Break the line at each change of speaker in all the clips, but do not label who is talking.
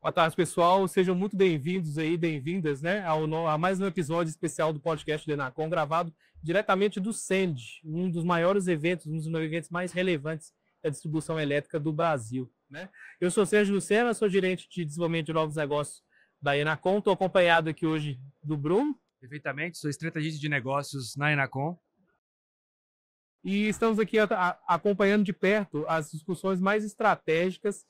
Boa tarde, pessoal. Sejam muito bem-vindos aí, bem-vindas, né, a mais um episódio especial do podcast do Enacom, gravado diretamente do CEND, um dos maiores eventos, um dos eventos mais relevantes da distribuição elétrica do Brasil, né? Eu sou Sérgio Lucena, sou gerente de desenvolvimento de novos negócios da Enacom. Estou acompanhado aqui hoje do Bruno.
Perfeitamente, sou estrategista de negócios na Enacom.
E estamos aqui acompanhando de perto as discussões mais estratégicas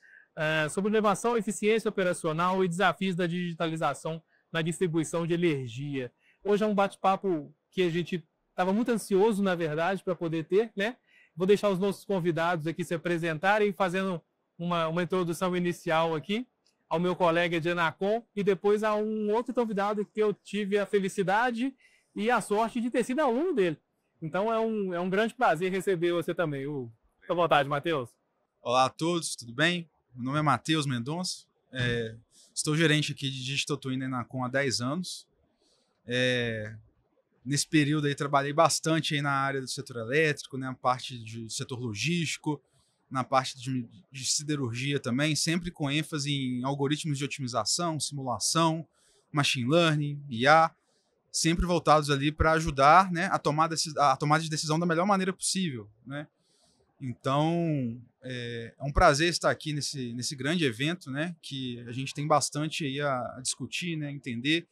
sobre inovação, eficiência operacional e desafios da digitalização na distribuição de energia. Hoje é um bate-papo que a gente estava muito ansioso, na verdade, para poder ter, né? Vou deixar os nossos convidados aqui se apresentarem, fazendo uma introdução inicial aqui ao meu colega de Enacom e depois a um outro convidado que eu tive a felicidade e a sorte de ter sido aluno dele. Então é um grande prazer receber você também. Fica à vontade, Matheus.
Olá a todos, tudo bem? Meu nome é Matheus Mendonça, estou gerente aqui de Digital Twin na Enacom há 10 anos. Nesse período aí trabalhei bastante aí na área do setor elétrico, né, na parte do setor logístico, na parte de siderurgia também, sempre com ênfase em algoritmos de otimização, simulação, machine learning, IA, sempre voltados ali para ajudar, né, a tomada de decisão da melhor maneira possível, né? Então, é um prazer estar aqui nesse grande evento, né, que a gente tem bastante aí a discutir, né, entender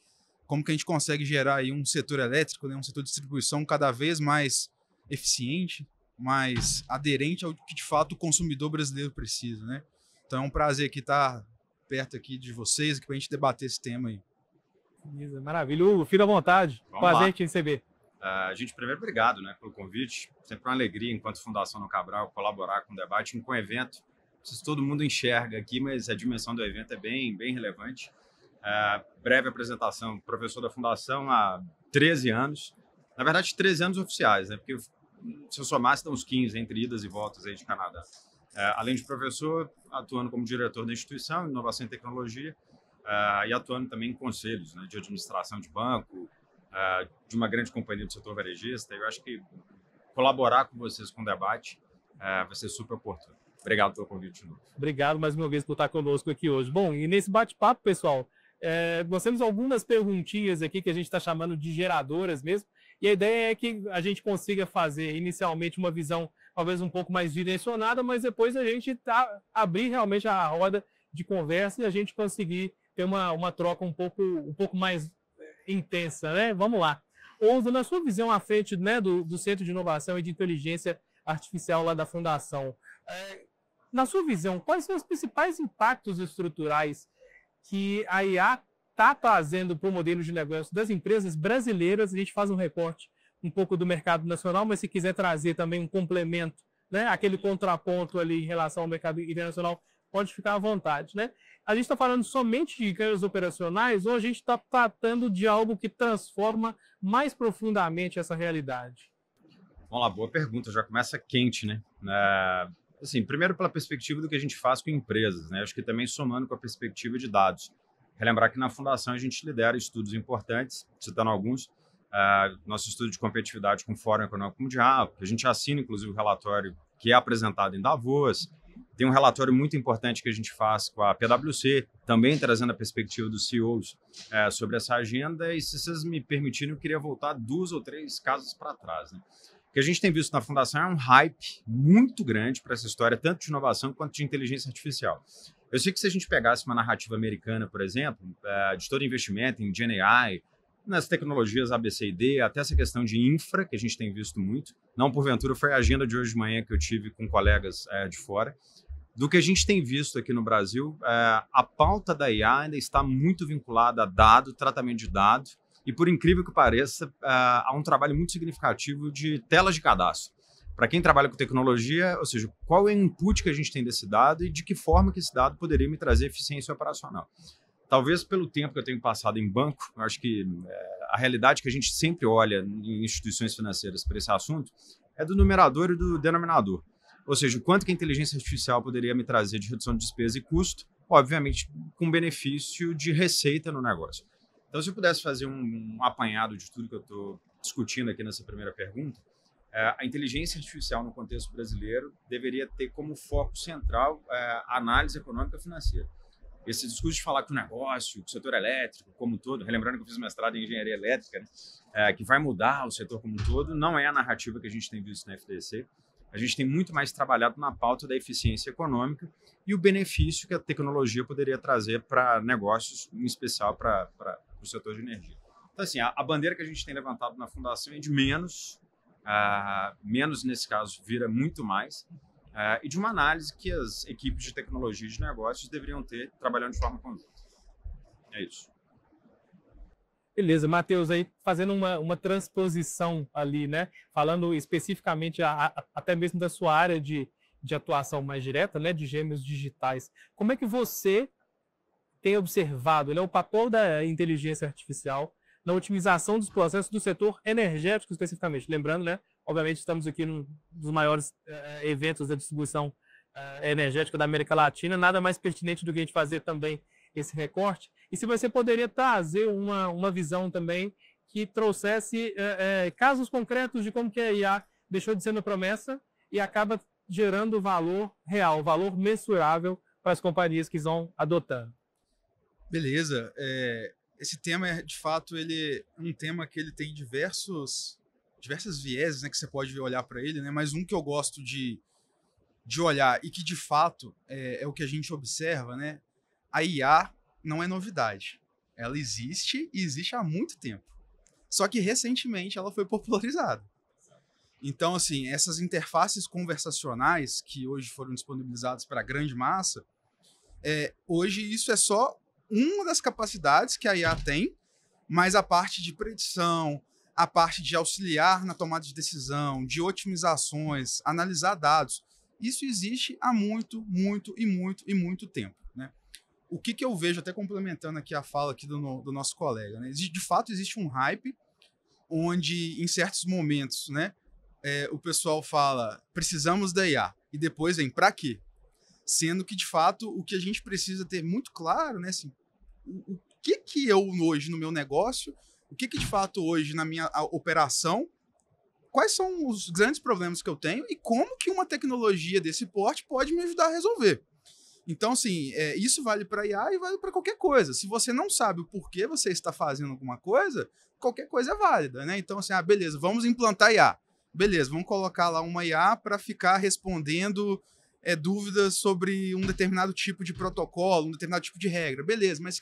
como que a gente consegue gerar aí um setor elétrico, né, um setor de distribuição cada vez mais eficiente, mais aderente ao que de fato o consumidor brasileiro precisa, né? Então é um prazer aqui estar perto aqui de vocês para a gente debater esse tema aí.
Maravilha. Hugo, fica à vontade. Prazer te receber.
Gente, primeiro, obrigado, né, pelo convite. Sempre uma alegria, enquanto Fundação No Cabral, colaborar com o debate, com o evento. Não sei se todo mundo enxerga aqui, mas a dimensão do evento é bem relevante. Breve apresentação, professor da Fundação há 13 anos. Na verdade, 13 anos oficiais, né, porque se eu somasse, dá uns 15 entre idas e voltas aí de Canadá. Além de professor, atuando como diretor da instituição, inovação e tecnologia, e atuando também em conselhos, né, de administração de banco, de uma grande companhia do setor varejista. Eu acho que colaborar com vocês com o debate vai ser super oportuno. Obrigado pelo convite de novo.
Obrigado mais uma vez por estar conosco aqui hoje. Bom, e nesse bate-papo, pessoal, nós temos algumas perguntinhas aqui que a gente está chamando de geradoras mesmo, e a ideia é que a gente consiga fazer inicialmente uma visão talvez um pouco mais direcionada, mas depois a gente abrir realmente a roda de conversa e a gente conseguir ter uma troca um pouco mais intensa, né? Vamos lá. Ouso, na sua visão à frente, né, do Centro de Inovação e de Inteligência Artificial lá da Fundação, na sua visão, quais são os principais impactos estruturais que a IA está trazendo para o modelo de negócio das empresas brasileiras? A gente faz um recorte um pouco do mercado nacional, mas se quiser trazer também um complemento, né, aquele contraponto ali em relação ao mercado internacional, pode ficar à vontade, né? A gente está falando somente de ganhos operacionais ou a gente está tratando de algo que transforma mais profundamente essa realidade?
Vamos lá, boa pergunta, já começa quente, né? Assim, primeiro pela perspectiva do que a gente faz com empresas, né? Acho que também somando com a perspectiva de dados. Relembrar que na Fundação a gente lidera estudos importantes, citando alguns, nosso estudo de competitividade com o Fórum Econômico Mundial, que a gente assina, inclusive, o relatório que é apresentado em Davos. Tem um relatório muito importante que a gente faz com a PwC, também trazendo a perspectiva dos CEOs sobre essa agenda. E se vocês me permitirem, eu queria voltar 2 ou 3 casos para trás, né? O que a gente tem visto na Fundação é um hype muito grande para essa história, tanto de inovação quanto de inteligência artificial. Eu sei que se a gente pegasse uma narrativa americana, por exemplo, de todo investimento em GenAI, nas tecnologias A, B, C e D, até essa questão de infra, que a gente tem visto muito, não porventura foi a agenda de hoje de manhã que eu tive com colegas de fora, do que a gente tem visto aqui no Brasil, a pauta da IA ainda está muito vinculada a dado, tratamento de dado, e por incrível que pareça, há um trabalho muito significativo de telas de cadastro. Para quem trabalha com tecnologia, ou seja, qual é o input que a gente tem desse dado e de que forma que esse dado poderia me trazer eficiência operacional. Talvez pelo tempo que eu tenho passado em banco, eu acho que a realidade que a gente sempre olha em instituições financeiras para esse assunto é do numerador e do denominador. Ou seja, o quanto que a inteligência artificial poderia me trazer de redução de despesa e custo, obviamente com benefício de receita no negócio. Então, se eu pudesse fazer um apanhado de tudo que eu estou discutindo aqui nessa primeira pergunta, A inteligência artificial no contexto brasileiro deveria ter como foco central a análise econômica e financeira. Esse discurso de falar que o negócio, que o setor elétrico como um todo, relembrando que eu fiz mestrado em engenharia elétrica, né, que vai mudar o setor como um todo, não é a narrativa que a gente tem visto na FDC. A gente tem muito mais trabalhado na pauta da eficiência econômica e o benefício que a tecnologia poderia trazer para negócios, em especial para o setor de energia. Então, assim, a bandeira que a gente tem levantado na Fundação é de menos, menos nesse caso vira muito mais, e de uma análise que as equipes de tecnologia e de negócios deveriam ter trabalhando de forma conjunta. É isso.
Beleza, Matheus, aí fazendo uma transposição ali, né? Falando especificamente até mesmo da sua área de atuação mais direta, né? De gêmeos digitais. Como é que você tem observado, né, o papel da inteligência artificial na otimização dos processos do setor energético especificamente? Lembrando, né? Obviamente estamos aqui num dos maiores eventos da distribuição energética da América Latina, nada mais pertinente do que a gente fazer também esse recorte. E se você poderia trazer uma visão também que trouxesse casos concretos de como que a IA deixou de ser uma promessa e acaba gerando valor real, valor mensurável para as companhias que vão adotando.
Beleza. Esse tema, de fato, ele é um tema que ele tem diversas vieses, né, que você pode olhar para ele, né, mas um que eu gosto de olhar e que, de fato, é o que a gente observa, né, a IA não é novidade. Ela existe e existe há muito tempo. Só que, recentemente, ela foi popularizada. Então, assim, essas interfaces conversacionais que hoje foram disponibilizadas para a grande massa, hoje isso é só uma das capacidades que a IA tem, mas a parte de predição, a parte de auxiliar na tomada de decisão, de otimizações, analisar dados, isso existe há muito tempo, né? O que eu vejo, até complementando aqui a fala aqui do nosso colega, né? De fato existe um hype onde, em certos momentos, né, o pessoal fala, precisamos da IA, e depois vem, para quê? Sendo que, de fato, o que a gente precisa ter muito claro, né, assim, o que eu hoje no meu negócio, o que de fato hoje na minha operação, quais são os grandes problemas que eu tenho e como que uma tecnologia desse porte pode me ajudar a resolver. Então, assim, isso vale para IA e vale para qualquer coisa. Se você não sabe o porquê você está fazendo alguma coisa, qualquer coisa é válida, né? Então, assim, beleza, vamos implantar IA. Beleza, vamos colocar lá uma IA para ficar respondendo dúvidas sobre um determinado tipo de protocolo, um determinado tipo de regra. Beleza, mas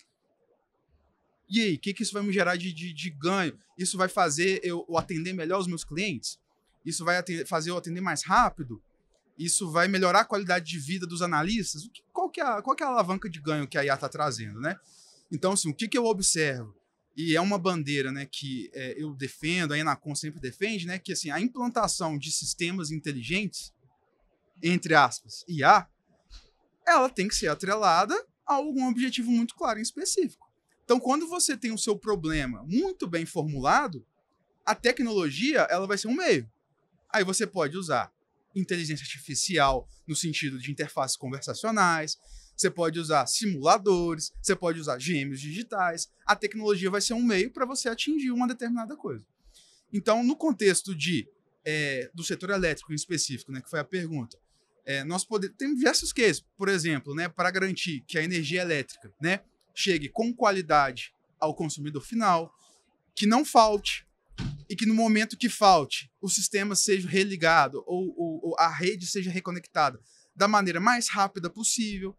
e aí, o que isso vai me gerar de ganho? Isso vai fazer eu atender melhor os meus clientes? Isso vai fazer eu atender mais rápido? Isso vai melhorar a qualidade de vida dos analistas? Qual que é a alavanca de ganho que a IA está trazendo, né? Então, assim, o que eu observo? E é uma bandeira, né, que eu defendo, a Enacom sempre defende, né, que assim, a implantação de sistemas inteligentes, entre aspas, IA, ela tem que ser atrelada a algum objetivo muito claro e específico. Então, quando você tem o seu problema muito bem formulado, a tecnologia ela vai ser um meio. Aí você pode usar inteligência artificial no sentido de interfaces conversacionais, você pode usar simuladores, você pode usar gêmeos digitais. A tecnologia vai ser um meio para você atingir uma determinada coisa. Então, no contexto do setor elétrico em específico, né, que foi a pergunta, tem diversos cases, por exemplo, né, para garantir que a energia elétrica, né, chegue com qualidade ao consumidor final, que não falte, e que no momento que falte, o sistema seja religado ou a rede seja reconectada da maneira mais rápida possível.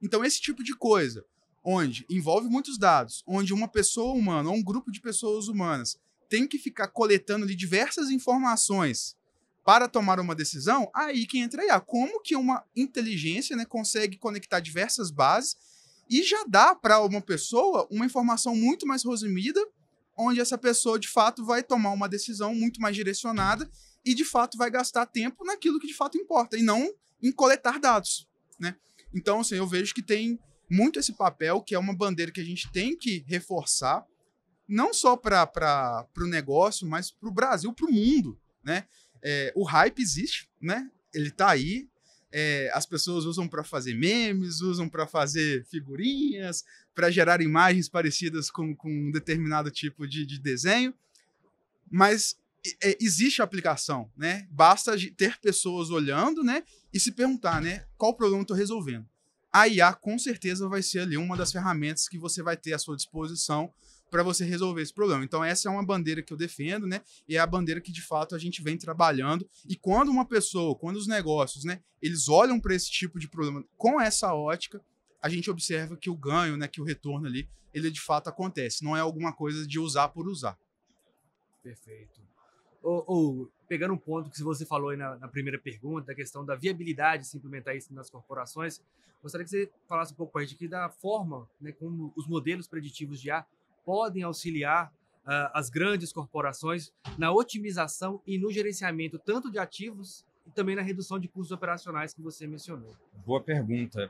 Então, esse tipo de coisa, onde envolve muitos dados, onde uma pessoa humana ou um grupo de pessoas humanas tem que ficar coletando ali diversas informações para tomar uma decisão, aí que entra a IA. Como que uma inteligência, né, consegue conectar diversas bases e já dá para uma pessoa uma informação muito mais resumida, onde essa pessoa, de fato, vai tomar uma decisão muito mais direcionada e, de fato, vai gastar tempo naquilo que, de fato, importa, e não em coletar dados, né? Então, assim, eu vejo que tem muito esse papel, que é uma bandeira que a gente tem que reforçar, não só para o negócio, mas para o Brasil, para o mundo, né? O hype existe, né? Ele está aí. As pessoas usam para fazer memes, usam para fazer figurinhas, para gerar imagens parecidas com um determinado tipo de desenho, mas existe a aplicação, né? Basta ter pessoas olhando, né? E se perguntar, né? Qual problema eu estou resolvendo? A IA, com certeza, vai ser ali uma das ferramentas que você vai ter à sua disposição para você resolver esse problema. Então, essa é uma bandeira que eu defendo, né? E é a bandeira que, de fato, a gente vem trabalhando. E quando uma pessoa, quando os negócios, né? Eles olham para esse tipo de problema com essa ótica, a gente observa que o ganho, né? Que o retorno ali, ele de fato acontece. Não é alguma coisa de usar por usar.
Perfeito. Pegando um ponto que você falou aí na primeira pergunta, da questão da viabilidade de se implementar isso nas corporações, gostaria que você falasse um pouco para a gente aqui da forma, né, como os modelos preditivos de IA podem auxiliar as grandes corporações na otimização e no gerenciamento tanto de ativos e também na redução de custos operacionais que você mencionou.
Boa pergunta.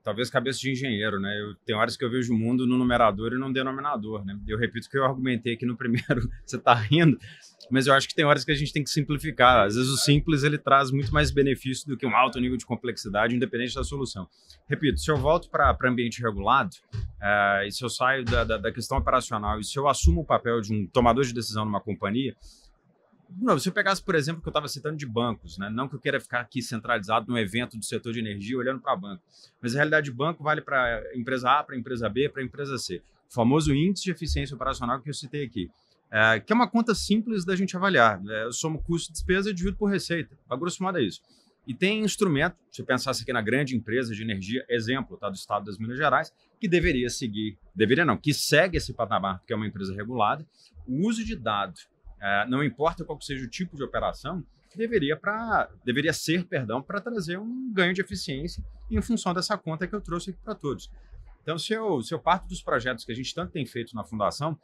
Talvez cabeça de engenheiro, né? Tem horas que eu vejo o mundo no numerador e no denominador, né? Eu repito o que eu argumentei aqui no primeiro, você está rindo, mas eu acho que tem horas que a gente tem que simplificar. Às vezes o simples ele traz muito mais benefício do que um alto nível de complexidade, independente da solução. Repito, se eu volto para ambiente regulado, e se eu saio da questão operacional e se eu assumo o papel de um tomador de decisão numa companhia, não, se eu pegasse, por exemplo, o que eu estava citando de bancos, né? Não que eu queira ficar aqui centralizado num evento do setor de energia olhando para banco, mas a realidade de banco vale para empresa A, para empresa B, para empresa C. O famoso índice de eficiência operacional que eu citei aqui, que é uma conta simples da gente avaliar. Eu somo custo de despesa e divido por receita. A grosso modo é isso. E tem instrumento, se eu pensasse aqui na grande empresa de energia, exemplo, tá, do estado das Minas Gerais, que que segue esse patamar, porque é uma empresa regulada, o uso de dados, não importa qual seja o tipo de operação, deveria ser para trazer um ganho de eficiência em função dessa conta que eu trouxe aqui para todos. Então, se eu parto dos projetos que a gente tanto tem feito na Fundação,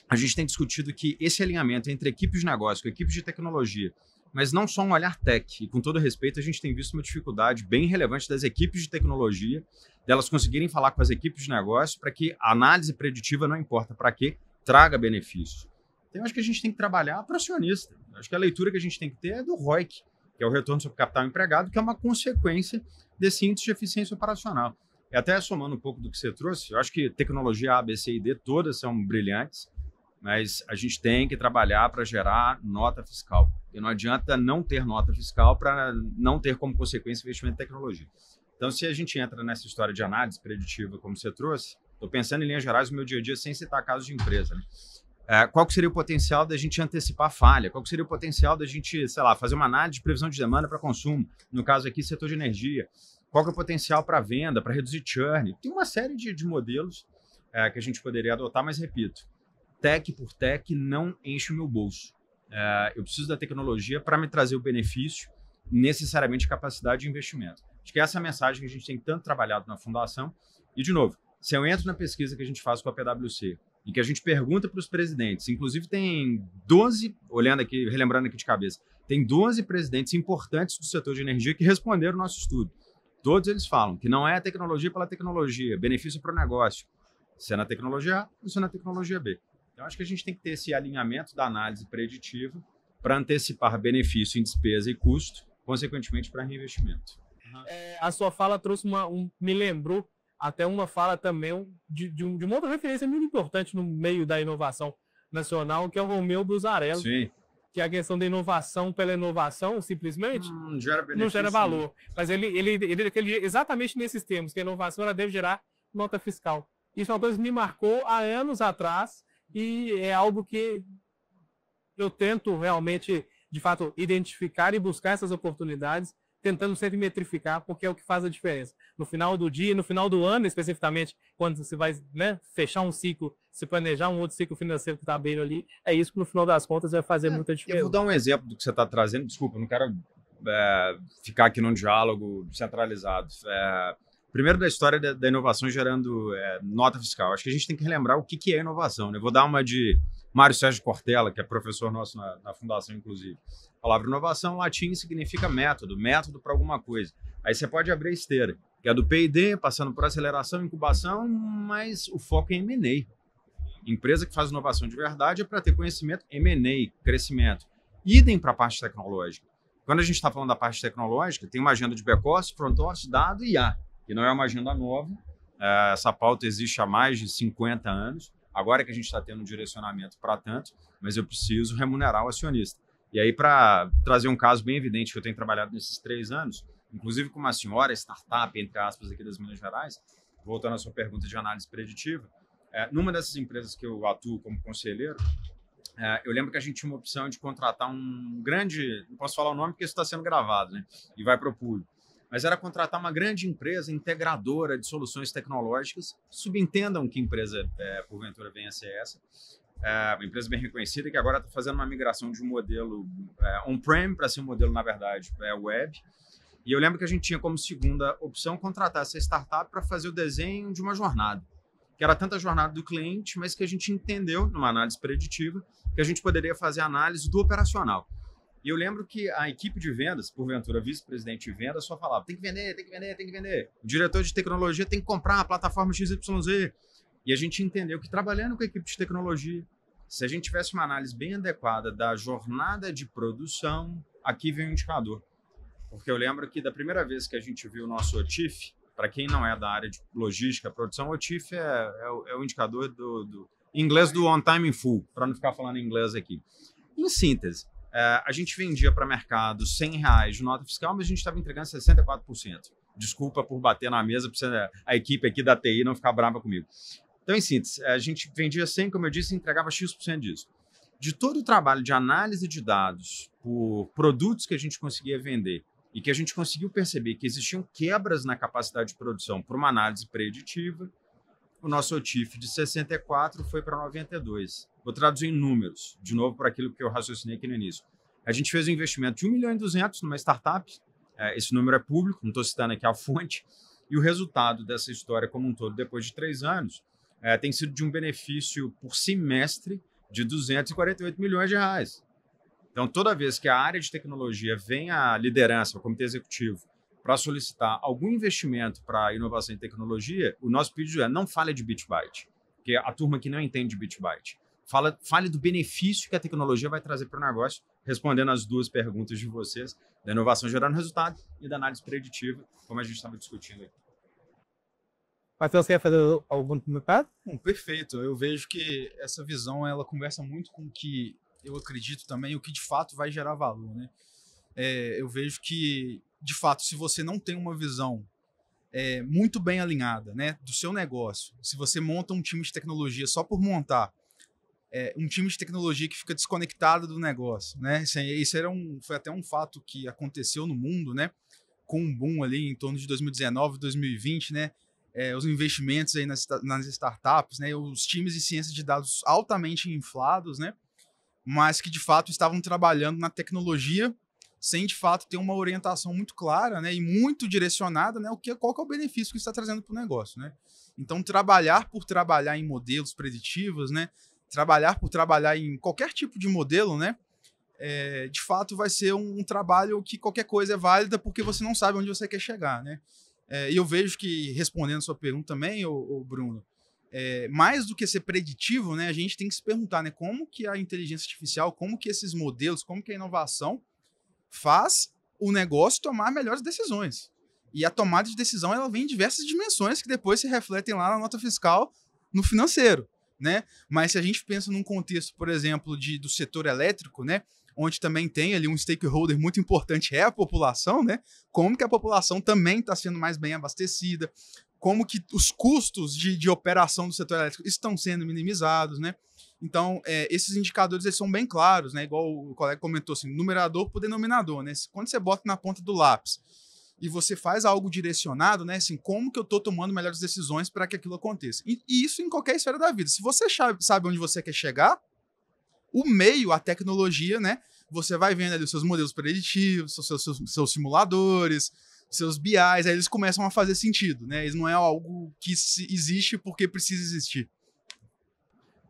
a gente tem discutido que esse alinhamento entre equipes de negócio, equipes de tecnologia, mas não só um olhar tech, e com todo respeito, a gente tem visto uma dificuldade bem relevante das equipes de tecnologia, delas conseguirem falar com as equipes de negócio para que a análise preditiva, não importa para quê, traga benefícios. Então, eu acho que a gente tem que trabalhar para o acionista. Eu acho que a leitura que a gente tem que ter é do ROIC, que é o retorno sobre capital empregado, que é uma consequência desse índice de eficiência operacional. E até somando um pouco do que você trouxe, eu acho que tecnologia A, B, C e D todas são brilhantes, mas a gente tem que trabalhar para gerar nota fiscal. E não adianta não ter nota fiscal para não ter como consequência investimento em tecnologia. Então, se a gente entra nessa história de análise preditiva, como você trouxe, estou pensando em linhas gerais no meu dia a dia, sem citar casos de empresa, né? Qual que seria o potencial da gente antecipar a falha? Qual que seria o potencial da gente, sei lá, fazer uma análise de previsão de demanda para consumo? No caso aqui, setor de energia. Qual que é o potencial para venda, para reduzir churn? Tem uma série de modelos que a gente poderia adotar, mas repito, tech por tech não enche o meu bolso. Eu preciso da tecnologia para me trazer o benefício, necessariamente capacidade de investimento. Acho que essa é a mensagem que a gente tem tanto trabalhado na Fundação. E, de novo, se eu entro na pesquisa que a gente faz com a PwC e que a gente pergunta para os presidentes, inclusive tem 12, olhando aqui, relembrando aqui de cabeça, tem 12 presidentes importantes do setor de energia que responderam o nosso estudo. Todos eles falam que não é tecnologia pela tecnologia, benefício para o negócio. Se é na tecnologia A ou se é na tecnologia B. Então, acho que a gente tem que ter esse alinhamento da análise preditiva para antecipar benefício em despesa e custo, consequentemente para reinvestimento.
A sua fala trouxe me lembrou até uma fala também de uma outra referência muito importante no meio da inovação nacional, que é o Romeu Busarello.
Sim.
Que é a questão da inovação pela inovação, simplesmente,
não gera benefício,
não gera valor. Mas ele exatamente nesses termos, que a inovação ela deve gerar nota fiscal. Isso é uma coisa que me marcou há anos atrás e é algo que eu tento realmente, de fato, identificar e buscar essas oportunidades, tentando sempre metrificar, porque é o que faz a diferença. No final do dia, no final do ano, especificamente, quando você vai, né, fechar um ciclo, se planejar um outro ciclo financeiro que está abrindo ali, é isso que no final das contas vai fazer muita diferença.
Eu vou dar um exemplo do que você está trazendo. Desculpa, não quero ficar aqui num diálogo centralizado. Primeiro, da história da inovação gerando nota fiscal. Acho que a gente tem que relembrar o que é inovação, né? Vou dar uma de Mário Sérgio Cortella, que é professor nosso na Fundação, inclusive. A palavra inovação, em latim, significa método para alguma coisa. Aí você pode abrir a esteira, que é do P&D, passando por aceleração, incubação, mas o foco é em M&A. Empresa que faz inovação de verdade é para ter conhecimento, M&A, crescimento. Idem para a parte tecnológica. Quando a gente está falando da parte tecnológica, tem uma agenda de back-office, front-office, dado e IA, que não é uma agenda nova. Essa pauta existe há mais de 50 anos. Agora que a gente está tendo um direcionamento para tanto, mas eu preciso remunerar o acionista. E aí, para trazer um caso bem evidente que eu tenho trabalhado nesses 3 anos, inclusive com uma senhora startup, entre aspas, aqui das Minas Gerais, voltando à sua pergunta de análise preditiva, numa dessas empresas que eu atuo como conselheiro, eu lembro que a gente tinha uma opção de contratar um grande, não posso falar o nome porque isso está sendo gravado, né? E vai para o público, mas era contratar uma grande empresa integradora de soluções tecnológicas, subentendam que empresa, porventura, venha a ser essa, uma empresa bem reconhecida que agora está fazendo uma migração de um modelo on-prem para ser um modelo, na verdade, web. E eu lembro que a gente tinha como segunda opção contratar essa startup para fazer o desenho de uma jornada, que era tanto a jornada do cliente, mas que a gente entendeu, numa análise preditiva, que a gente poderia fazer a análise do operacional. E eu lembro que a equipe de vendas, porventura vice-presidente de vendas, só falava, tem que vender, tem que vender, tem que vender. O diretor de tecnologia tem que comprar a plataforma XYZ. E a gente entendeu que trabalhando com a equipe de tecnologia, se a gente tivesse uma análise bem adequada da jornada de produção, aqui vem o indicador. Porque eu lembro que da primeira vez que a gente viu o nosso OTIF, para quem não é da área de logística, produção, o OTIF é o indicador em inglês do on time in full, para não ficar falando em inglês aqui. Em síntese, a gente vendia para mercado R$100 de nota fiscal, mas a gente estava entregando 64%. Desculpa por bater na mesa, para a equipe aqui da TI não ficar brava comigo. Então, em síntese, a gente vendia 100, como eu disse, e entregava X% disso. De todo o trabalho de análise de dados por produtos que a gente conseguia vender e que a gente conseguiu perceber que existiam quebras na capacidade de produção por uma análise preditiva, o nosso OTIF de 64 foi para 92. Vou traduzir em números, de novo, para aquilo que eu raciocinei aqui no início. A gente fez um investimento de 1.200.000 numa startup, esse número é público, não estou citando aqui a fonte, e o resultado dessa história como um todo, depois de 3 anos, tem sido de um benefício por semestre de R$248 milhões. Então, toda vez que a área de tecnologia vem à liderança, ao comitê executivo, para solicitar algum investimento para inovação e tecnologia, o nosso pedido é não fale de bit-byte, porque a turma aqui não entende de bit-byte. Fale do benefício que a tecnologia vai trazer para o negócio, respondendo as 2 perguntas de vocês, da inovação gerando resultado e da análise preditiva, como a gente estava discutindo aqui.
Matheus, quer fazer algum comentário?
Perfeito. Eu vejo que essa visão ela conversa muito com o que eu acredito também, o que de fato vai gerar valor, né? Eu vejo que, de fato, se você não tem uma visão muito bem alinhada, né, do seu negócio, se você monta um time de tecnologia só por montar, um time de tecnologia que fica desconectado do negócio, né? Isso foi até um fato que aconteceu no mundo, né? Com um boom ali em torno de 2019, 2020, né? Os investimentos aí nas startups, né? Os times de ciência de dados altamente inflados, né? Mas que de fato estavam trabalhando na tecnologia sem de fato ter uma orientação muito clara, né? E muito direcionada, né? Qual que é o benefício que está trazendo para o negócio, né? Então, trabalhar por trabalhar em modelos preditivos, né? Trabalhar por trabalhar em qualquer tipo de modelo, né? De fato vai ser um trabalho que qualquer coisa é válida porque você não sabe onde você quer chegar, né? E eu vejo que, respondendo a sua pergunta também, Bruno, mais do que ser preditivo, né, a gente tem que se perguntar, né, como que a inteligência artificial, como que esses modelos, como que a inovação faz o negócio tomar melhores decisões. E a tomada de decisão ela vem em diversas dimensões que depois se refletem lá na nota fiscal, no financeiro, né? Mas se a gente pensa num contexto, por exemplo, do setor elétrico, né, onde também tem ali um stakeholder muito importante, é a população, né? Como que a população também está sendo mais bem abastecida, como que os custos de operação do setor elétrico estão sendo minimizados, né? Então, esses indicadores eles são bem claros, né? Igual o colega comentou, assim, numerador por denominador, né? Quando você bota na ponta do lápis e você faz algo direcionado, né? Assim, como que eu estou tomando melhores decisões para que aquilo aconteça? E isso em qualquer esfera da vida. Se você sabe onde você quer chegar, o meio, a tecnologia, né? Você vai vendo ali os seus modelos preditivos, seus simuladores, seus BIs, aí eles começam a fazer sentido, né? Eles não é algo que existe porque precisa existir.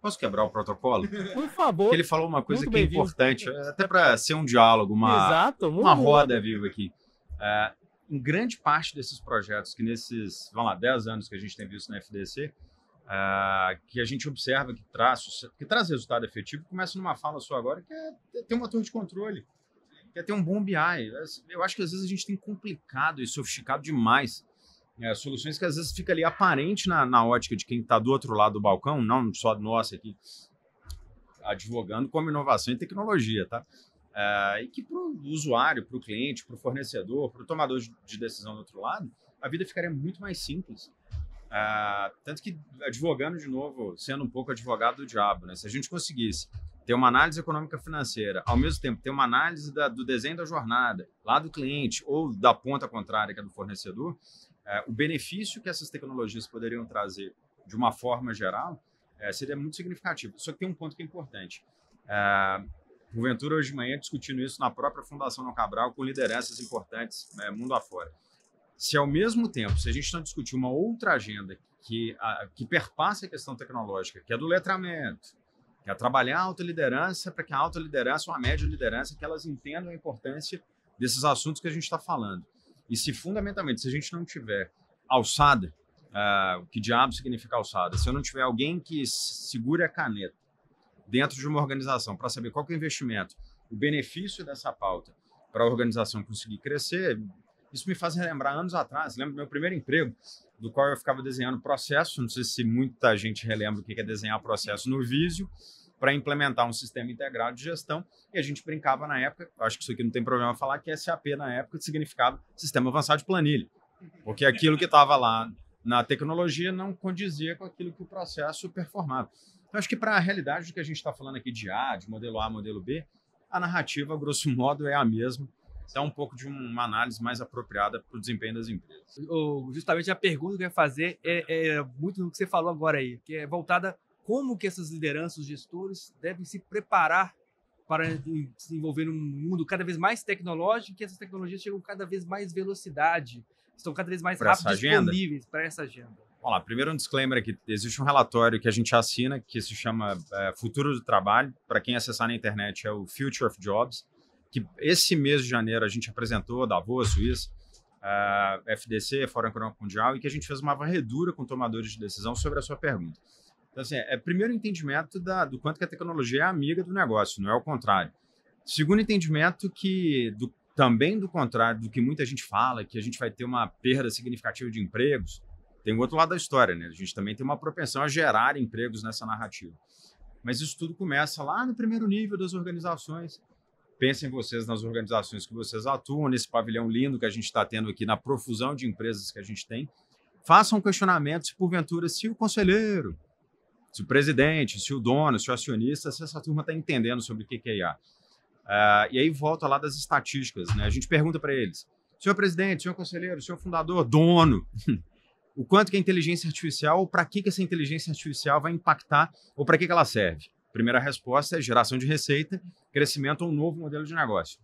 Posso quebrar o protocolo?
Por favor.
Porque ele falou uma coisa que é importante, até para ser um diálogo, uma roda viva aqui. Em grande parte desses projetos, que nesses, 10 anos que a gente tem visto na FDC, que a gente observa que traz resultado efetivo, começa numa fala sua agora, que é ter uma torre de controle, que é ter um bom BI. Eu acho que às vezes a gente tem complicado e sofisticado demais soluções que às vezes fica ali aparente na ótica de quem está do outro lado do balcão, não só nossa aqui, advogando como inovação e tecnologia, tá? E que para o usuário, para o cliente, para o fornecedor, para o tomador de decisão do outro lado, a vida ficaria muito mais simples. Tanto que, advogando de novo, sendo um pouco advogado do diabo, né? Se a gente conseguisse ter uma análise econômica financeira, ao mesmo tempo ter uma análise do desenho da jornada, lá do cliente ou da ponta contrária, que é do fornecedor, o benefício que essas tecnologias poderiam trazer de uma forma geral seria muito significativo. Só que tem um ponto que é importante. Porventura, hoje de manhã, discutindo isso na própria Fundação Dom Cabral, com lideranças importantes, mundo afora. Se ao mesmo tempo, se a gente não discutir uma outra agenda que perpassa a questão tecnológica, que é do letramento, que é trabalhar a autoliderança para que a autoliderança ou a média liderança, que elas entendam a importância desses assuntos que a gente está falando. E se, fundamentalmente, se a gente não tiver alçada, o que diabo significa alçada? Se eu não tiver alguém que segure a caneta dentro de uma organização para saber qual que é o investimento, o benefício dessa pauta para a organização conseguir crescer, isso me faz relembrar anos atrás. Lembro do meu primeiro emprego, do qual eu ficava desenhando processo. Não sei se muita gente relembra o que é desenhar processo no Visio para implementar um sistema integrado de gestão. E a gente brincava na época, acho que isso aqui não tem problema falar, que SAP na época significava Sistema Avançado de Planilha. Porque aquilo que estava lá na tecnologia não condizia com aquilo que o processo performava. Então, acho que para a realidade do que a gente está falando aqui de modelo A, modelo B, a narrativa, grosso modo, é a mesma. Então, um pouco de uma análise mais apropriada para o desempenho das empresas.
Justamente a pergunta que eu ia fazer é muito do que você falou agora aí, que é voltada como que essas lideranças, os gestores, devem se preparar para se envolver num mundo cada vez mais tecnológico, que essas tecnologias chegam com cada vez mais velocidade, estão cada vez mais rápido disponíveis para essa agenda.
Vamos lá, primeiro um disclaimer aqui, existe um relatório que a gente assina que se chama Futuro do Trabalho, para quem acessar na internet é o Future of Jobs, que esse mês de janeiro a gente apresentou, Davos, Suíça, FDC, Fórum Econômico Mundial, e que a gente fez uma varredura com tomadores de decisão sobre a sua pergunta. Então, assim, primeiro entendimento do quanto que a tecnologia é amiga do negócio, não é o contrário. Segundo entendimento que, também do contrário do que muita gente fala, que a gente vai ter uma perda significativa de empregos, tem o outro lado da história, né? A gente também tem uma propensão a gerar empregos nessa narrativa. Mas isso tudo começa lá no primeiro nível das organizações. Pensem vocês nas organizações que vocês atuam, nesse pavilhão lindo que a gente está tendo aqui, na profusão de empresas que a gente tem. Façam um questionamento se, porventura, se o conselheiro, se o presidente, se o dono, se o acionista, se essa turma está entendendo sobre o que é IA. E aí volta lá das estatísticas, né? A gente pergunta para eles, senhor presidente, senhor conselheiro, senhor fundador, dono, o quanto que a inteligência artificial, ou para que essa inteligência artificial vai impactar, ou para que ela serve? Primeira resposta é geração de receita, crescimento ou um novo modelo de negócio.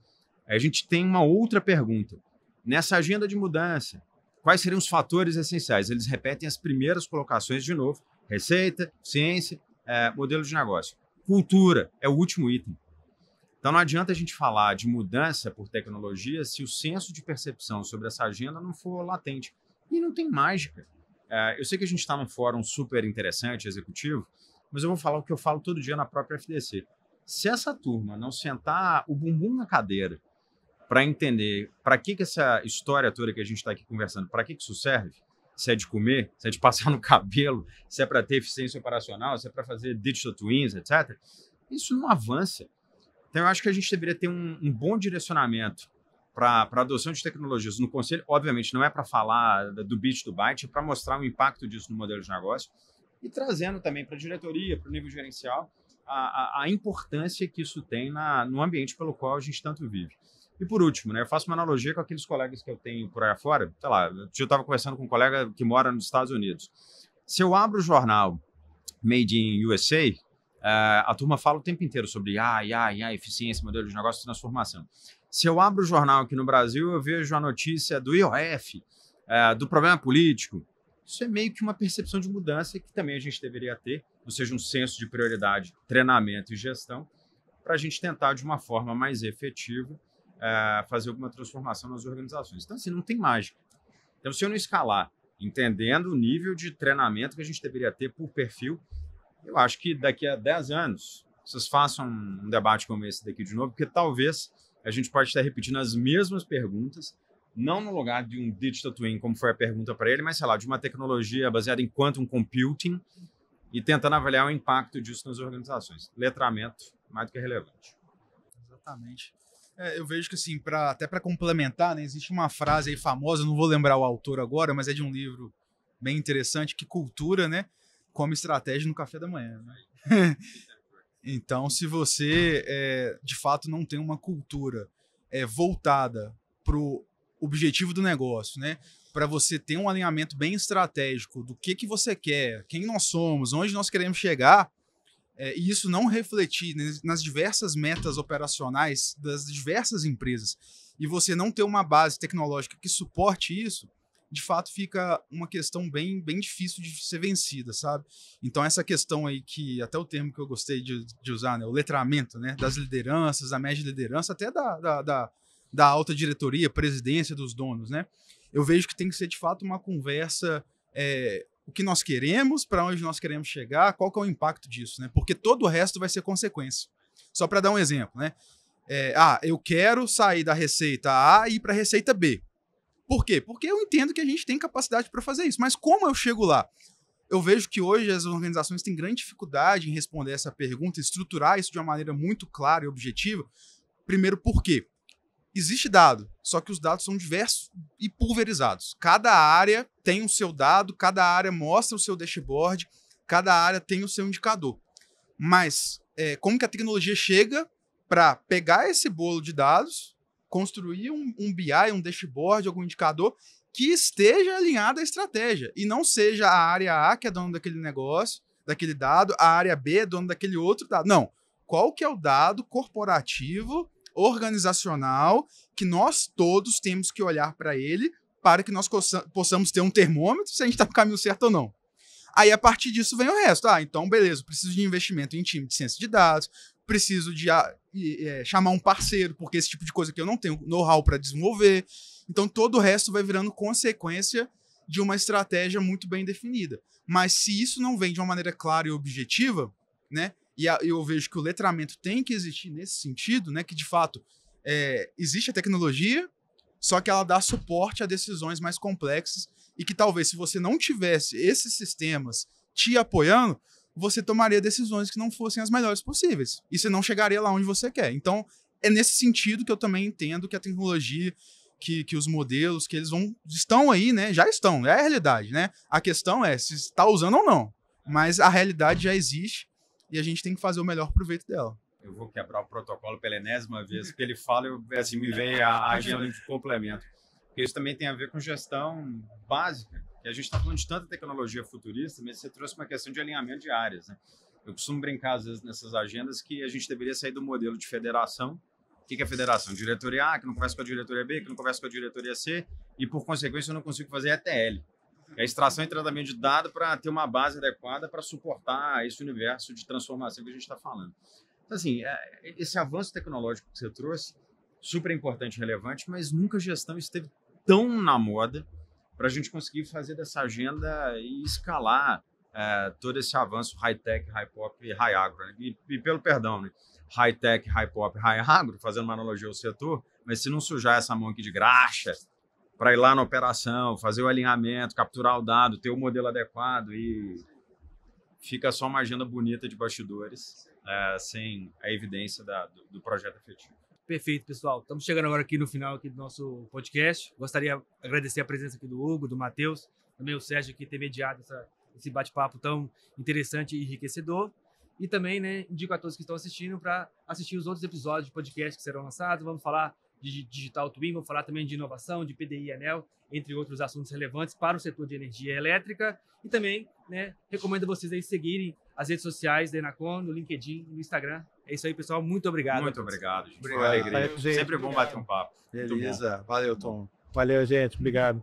Aí a gente tem uma outra pergunta. Nessa agenda de mudança, quais seriam os fatores essenciais? Eles repetem as primeiras colocações de novo. Receita, ciência, modelo de negócio. Cultura é o último item. Então não adianta a gente falar de mudança por tecnologia se o senso de percepção sobre essa agenda não for latente. E não tem mágica. Eu sei que a gente está num fórum super interessante, executivo, mas eu vou falar o que eu falo todo dia na própria FDC. Se essa turma não sentar o bumbum na cadeira para entender para que essa história toda que a gente está aqui conversando, para que isso serve, se é de comer, se é de passar no cabelo, se é para ter eficiência operacional, se é para fazer digital twins, etc., isso não avança. Então, eu acho que a gente deveria ter um bom direcionamento para a adoção de tecnologias no conselho. Obviamente, não é para falar do bit do byte, é para mostrar o impacto disso no modelo de negócio e trazendo também para a diretoria, para o nível gerencial, a importância que isso tem no ambiente pelo qual a gente tanto vive. E por último, né, eu faço uma analogia com aqueles colegas que eu tenho por aí afora. Sei lá, eu estava conversando com um colega que mora nos Estados Unidos. Se eu abro o jornal Made in USA, a turma fala o tempo inteiro sobre eficiência, modelo de negócio e transformação. Se eu abro o jornal aqui no Brasil, eu vejo a notícia do IOF, do problema político. Isso é meio que uma percepção de mudança que também a gente deveria ter, ou seja, um senso de prioridade, treinamento e gestão, para a gente tentar, de uma forma mais efetiva, fazer alguma transformação nas organizações. Então, assim, não tem mágica. Então, se eu não escalar, entendendo o nível de treinamento que a gente deveria ter por perfil, eu acho que daqui a 10 anos vocês façam um debate como esse daqui de novo, porque talvez a gente pode estar repetindo as mesmas perguntas não no lugar de um digital twin, como foi a pergunta para ele, mas, sei lá, de uma tecnologia baseada em quantum computing e tentando avaliar o impacto disso nas organizações. Letramento, mais do que relevante.
Exatamente. Eu vejo que, assim, até para complementar, né, existe uma frase aí famosa, não vou lembrar o autor agora, mas é de um livro bem interessante, que cultura, né, come estratégia no café da manhã. Né? Então, se você, de fato, não tem uma cultura voltada para o objetivo do negócio, né, para você ter um alinhamento bem estratégico do que você quer, quem nós somos, onde nós queremos chegar, e isso não refletir nas diversas metas operacionais das diversas empresas, e você não ter uma base tecnológica que suporte isso, de fato fica uma questão bem difícil de ser vencida, sabe? Então essa questão aí, que até o termo que eu gostei de usar, né, o letramento, né, das lideranças, da média liderança, até da alta diretoria, presidência dos donos, né? Eu vejo que tem que ser, de fato, uma conversa, o que nós queremos, para onde nós queremos chegar, qual que é o impacto disso, né? Porque todo o resto vai ser consequência. Só para dar um exemplo, né? Eu quero sair da receita A e ir para a receita B. Por quê? Porque eu entendo que a gente tem capacidade para fazer isso. Mas como eu chego lá? Eu vejo que hoje as organizações têm grande dificuldade em responder essa pergunta, estruturar isso de uma maneira muito clara e objetiva. Primeiro, por quê? Existe dado, só que os dados são diversos e pulverizados. Cada área tem o seu dado, cada área mostra o seu dashboard, cada área tem o seu indicador. Mas como que a tecnologia chega para pegar esse bolo de dados, construir um BI, um dashboard, algum indicador que esteja alinhado à estratégia e não seja a área A que é dona daquele negócio, daquele dado, a área B é dona daquele outro dado. Não. Qual que é o dado corporativo, organizacional, que nós todos temos que olhar para ele para que nós possamos ter um termômetro se a gente está no caminho certo ou não. Aí, a partir disso, vem o resto. Então, beleza, preciso de investimento em time de ciência de dados, preciso de chamar um parceiro, porque esse tipo de coisa que eu não tenho know-how para desenvolver. Então, todo o resto vai virando consequência de uma estratégia muito bem definida. Mas se isso não vem de uma maneira clara e objetiva, né? E eu vejo que o letramento tem que existir nesse sentido, né? Que, de fato, existe a tecnologia, só que ela dá suporte a decisões mais complexas e que talvez, se você não tivesse esses sistemas te apoiando, você tomaria decisões que não fossem as melhores possíveis. E você não chegaria lá onde você quer. Então, é nesse sentido que eu também entendo que a tecnologia, que os modelos, que eles estão aí, né? Já estão, é a realidade, né? A questão é se está usando ou não. Mas a realidade já existe e a gente tem que fazer o melhor proveito dela.
Eu vou quebrar o protocolo pela enésima vez, porque ele fala e assim, me vem a agenda de complemento. Porque isso também tem a ver com gestão básica, que a gente está falando de tanta tecnologia futurista, mas você trouxe uma questão de alinhamento de áreas, né? Eu costumo brincar, às vezes, nessas agendas, que a gente deveria sair do modelo de federação. O que é federação? Diretoria A, que não conversa com a diretoria B, que não conversa com a diretoria C, e, por consequência, eu não consigo fazer ETL. É a extração e tratamento de dados para ter uma base adequada para suportar esse universo de transformação que a gente está falando. Então, assim, esse avanço tecnológico que você trouxe, super importante e relevante, mas nunca a gestão esteve tão na moda para a gente conseguir fazer dessa agenda e escalar todo esse avanço high-tech, high-pop e high-agro. Né? E pelo perdão, né? High-tech, high-pop, high-agro, fazendo uma analogia ao setor, mas se não sujar essa mão aqui de graxa para ir lá na operação, fazer o alinhamento, capturar o dado, ter o modelo adequado e fica só uma agenda bonita de bastidores, sem a evidência do projeto efetivo.
Perfeito, pessoal. Estamos chegando agora aqui no final aqui do nosso podcast. Gostaria de agradecer a presença aqui do Hugo, do Matheus, também o Sérgio, que tem mediado esse bate-papo tão interessante e enriquecedor. E também, né, indico a todos que estão assistindo para assistir os outros episódios de podcast que serão lançados. Vamos falar de Digital Twin, vamos falar também de inovação, de PDI e ANEEL, entre outros assuntos relevantes para o setor de energia elétrica. E também, né, recomendo vocês aí seguirem as redes sociais da Enacon, no LinkedIn, no Instagram. É isso aí, pessoal. Muito obrigado.
Muito obrigado, gente.
Obrigado.
Foi uma alegria.
Gente,
sempre bom bater um papo.
Beleza. Valeu, Tom.
Valeu, gente. Obrigado.